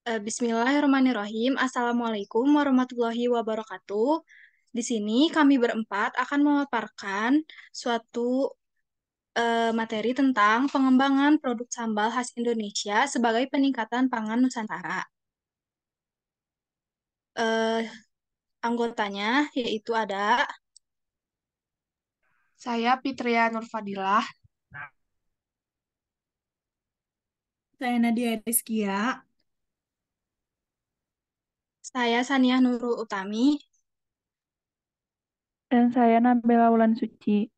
Bismillahirrahmanirrahim. Assalamualaikum warahmatullahi wabarakatuh. Di sini kami berempat akan memaparkan suatu materi tentang pengembangan produk sambal khas Indonesia sebagai peningkatan pangan Nusantara. Eh, Anggotanya yaitu ada Saya Fitria Nurfadilah. Saya Nadia Rizkia. saya Saniah Nurul Utami. Dan saya Nabila Wulan Suci.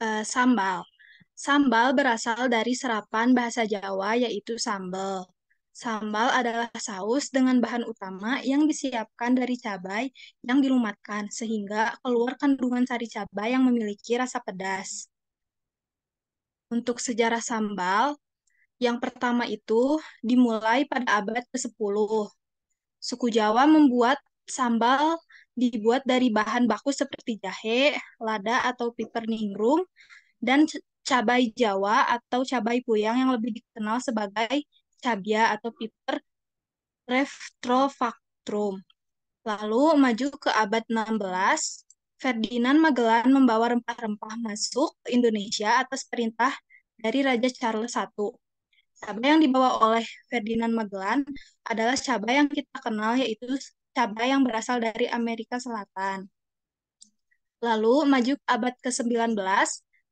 Sambal. Sambal berasal dari serapan bahasa Jawa yaitu sambal. Sambal adalah saus dengan bahan utama yang disiapkan dari cabai yang dilumatkan sehingga keluar kandungan sari cabai yang memiliki rasa pedas. Untuk sejarah sambal, yang pertama itu dimulai pada abad ke-10. Suku Jawa membuat sambal dibuat dari bahan baku seperti jahe, lada atau piper ningrum, dan cabai Jawa atau cabai puyang yang lebih dikenal sebagai cabia atau piper Retrofactrum. Lalu maju ke abad 16, Ferdinand Magellan membawa rempah-rempah masuk ke Indonesia atas perintah dari Raja Charles I. Cabai yang dibawa oleh Ferdinand Magellan adalah cabai yang kita kenal yaitu cabai yang berasal dari Amerika Selatan. Lalu maju ke abad ke-19,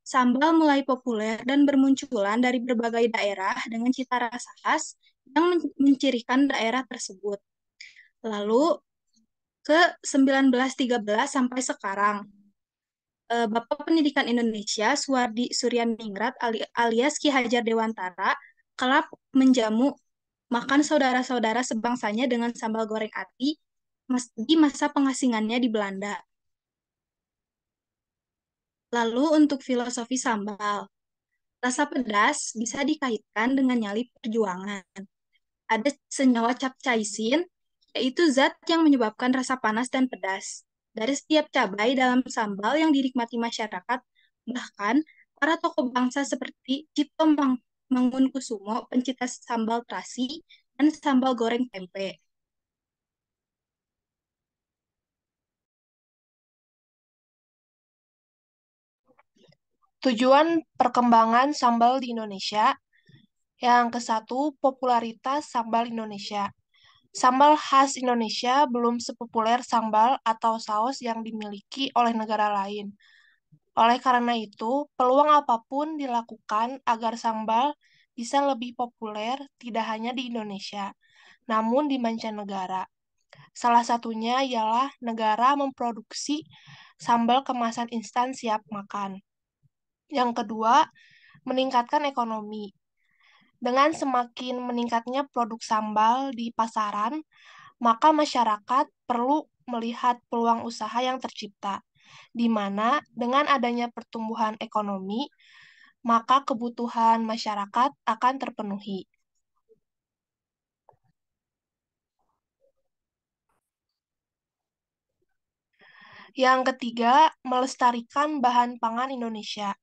sambal mulai populer dan bermunculan dari berbagai daerah dengan cita rasa khas yang mencirikan daerah tersebut. Lalu ke 1913 sampai sekarang, Bapak Pendidikan Indonesia Suwardi Suryaningrat alias Ki Hajar Dewantara kelak menjamu makan saudara-saudara sebangsanya dengan sambal goreng ati di masa pengasingannya di Belanda. Lalu untuk filosofi sambal, rasa pedas bisa dikaitkan dengan nyali perjuangan. Ada senyawa capsaicin, yaitu zat yang menyebabkan rasa panas dan pedas. Dari setiap cabai dalam sambal yang dinikmati masyarakat, bahkan para tokoh bangsa seperti Cipto Mangunkusumo, pencipta sambal terasi, dan sambal goreng tempe. Tujuan perkembangan sambal di Indonesia. Yang ke-1, popularitas sambal Indonesia. Sambal khas Indonesia belum sepopuler sambal atau saus yang dimiliki oleh negara lain. Oleh karena itu, peluang apapun dilakukan agar sambal bisa lebih populer tidak hanya di Indonesia, namun di mancanegara. Salah satunya ialah negara memproduksi sambal kemasan instan siap makan. Yang kedua, meningkatkan ekonomi. Dengan semakin meningkatnya produk sambal di pasaran, maka masyarakat perlu melihat peluang usaha yang tercipta, di mana dengan adanya pertumbuhan ekonomi, maka kebutuhan masyarakat akan terpenuhi. Yang ketiga, melestarikan bahan pangan Indonesia.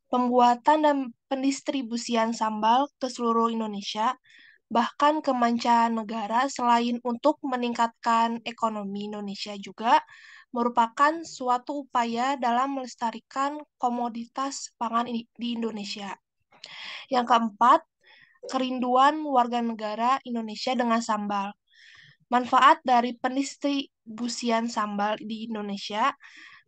Pembuatan dan pendistribusian sambal ke seluruh Indonesia, bahkan ke mancanegara selain untuk meningkatkan ekonomi Indonesia juga merupakan suatu upaya dalam melestarikan komoditas pangan di Indonesia. Yang keempat, kerinduan warga negara Indonesia dengan sambal. Manfaat dari pendistribusian sambal di Indonesia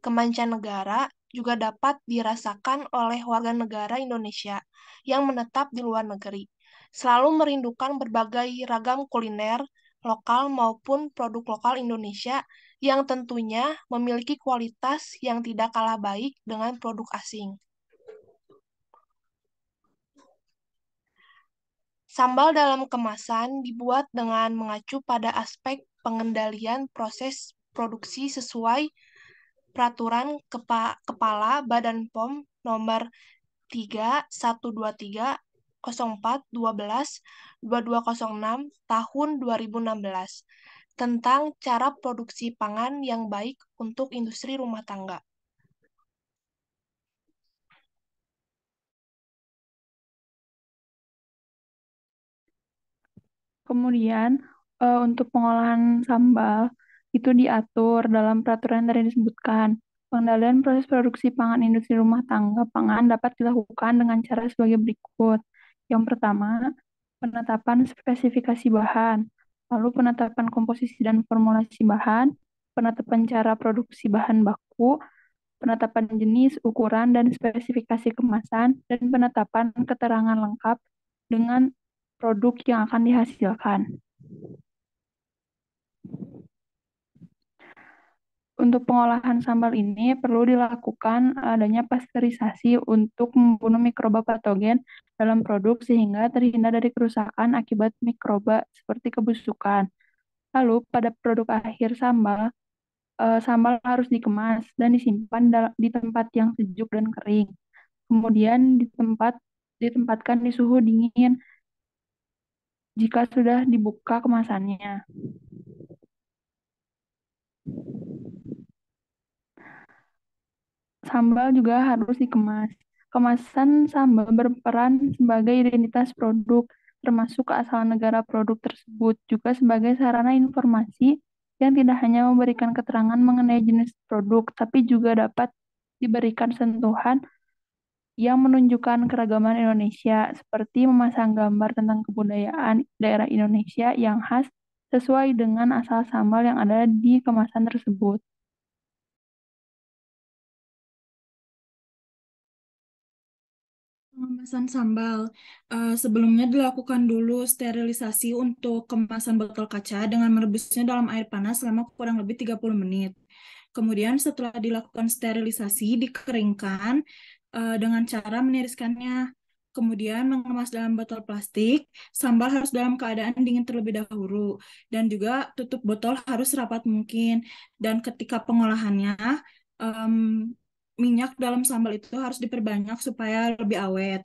ke mancanegara juga dapat dirasakan oleh warga negara Indonesia yang menetap di luar negeri, selalu merindukan berbagai ragam kuliner lokal maupun produk lokal Indonesia yang tentunya memiliki kualitas yang tidak kalah baik dengan produk asing. Sambal dalam kemasan dibuat dengan mengacu pada aspek pengendalian proses produksi sesuai Peraturan Kepala Badan POM Nomor 3.123.04.12.2206 Tahun 2016 tentang cara produksi pangan yang baik untuk industri rumah tangga. Kemudian untuk pengolahan sambal itu diatur dalam peraturan yang tadi disebutkan. Pengendalian proses produksi pangan industri rumah tangga pangan dapat dilakukan dengan cara sebagai berikut. Yang pertama, penetapan spesifikasi bahan, lalu penetapan komposisi dan formulasi bahan, penetapan cara produksi bahan baku, penetapan jenis, ukuran, dan spesifikasi kemasan, dan penetapan keterangan lengkap dengan produk yang akan dihasilkan. Untuk pengolahan sambal ini perlu dilakukan adanya pasteurisasi untuk membunuh mikroba patogen dalam produk sehingga terhindar dari kerusakan akibat mikroba seperti kebusukan. Lalu pada produk akhir sambal, sambal harus dikemas dan disimpan di tempat yang sejuk dan kering. Kemudian ditempatkan di suhu dingin jika sudah dibuka kemasannya. Sambal juga harus dikemas. Kemasan sambal berperan sebagai identitas produk, termasuk keasalan negara produk tersebut, juga sebagai sarana informasi yang tidak hanya memberikan keterangan mengenai jenis produk, tapi juga dapat diberikan sentuhan yang menunjukkan keragaman Indonesia, seperti memasang gambar tentang kebudayaan daerah Indonesia yang khas sesuai dengan asal sambal yang ada di kemasan tersebut. Pengemasan sambal. Sebelumnya dilakukan dulu sterilisasi untuk kemasan botol kaca dengan merebusnya dalam air panas selama kurang lebih 30 menit. Kemudian setelah dilakukan sterilisasi, dikeringkan dengan cara meniriskannya. Kemudian mengemas dalam botol plastik, sambal harus dalam keadaan dingin terlebih dahulu. Dan juga tutup botol harus rapat mungkin. Dan ketika pengolahannya, em, minyak dalam sambal itu harus diperbanyak supaya lebih awet.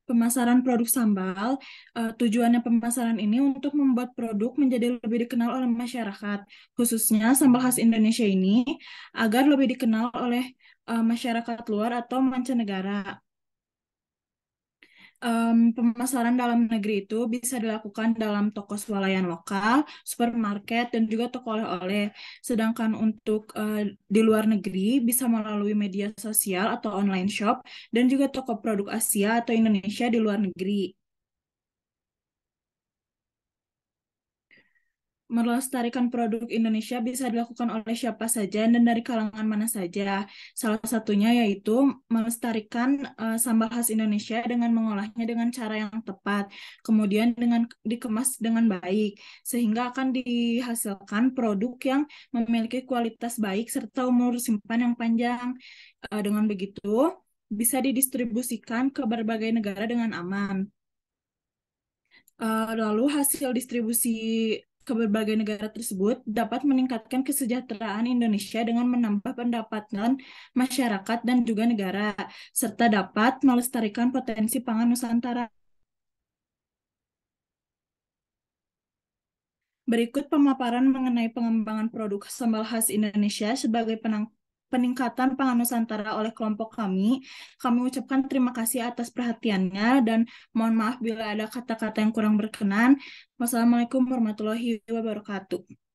Pemasaran produk sambal, tujuannya pemasaran ini untuk membuat produk menjadi lebih dikenal oleh masyarakat, khususnya sambal khas Indonesia ini, agar lebih dikenal oleh masyarakat luar atau mancanegara. Pemasaran dalam negeri itu bisa dilakukan dalam toko swalayan lokal, supermarket, dan juga toko oleh-oleh. Sedangkan untuk di luar negeri bisa melalui media sosial atau online shop, dan juga toko produk Asia atau Indonesia di luar negeri. Melestarikan produk Indonesia bisa dilakukan oleh siapa saja dan dari kalangan mana saja. Salah satunya yaitu melestarikan sambal khas Indonesia dengan mengolahnya dengan cara yang tepat, kemudian dengan dikemas dengan baik, sehingga akan dihasilkan produk yang memiliki kualitas baik serta umur simpan yang panjang. Dengan begitu, bisa didistribusikan ke berbagai negara dengan aman. Lalu hasil distribusi ke berbagai negara tersebut dapat meningkatkan kesejahteraan Indonesia dengan menambah pendapatan masyarakat dan juga negara, serta dapat melestarikan potensi pangan Nusantara. Berikut pemaparan mengenai pengembangan produk sambal khas Indonesia sebagai peningkatan pangan Nusantara oleh kelompok kami. Kami ucapkan terima kasih atas perhatiannya dan mohon maaf bila ada kata-kata yang kurang berkenan. Wassalamualaikum warahmatullahi wabarakatuh.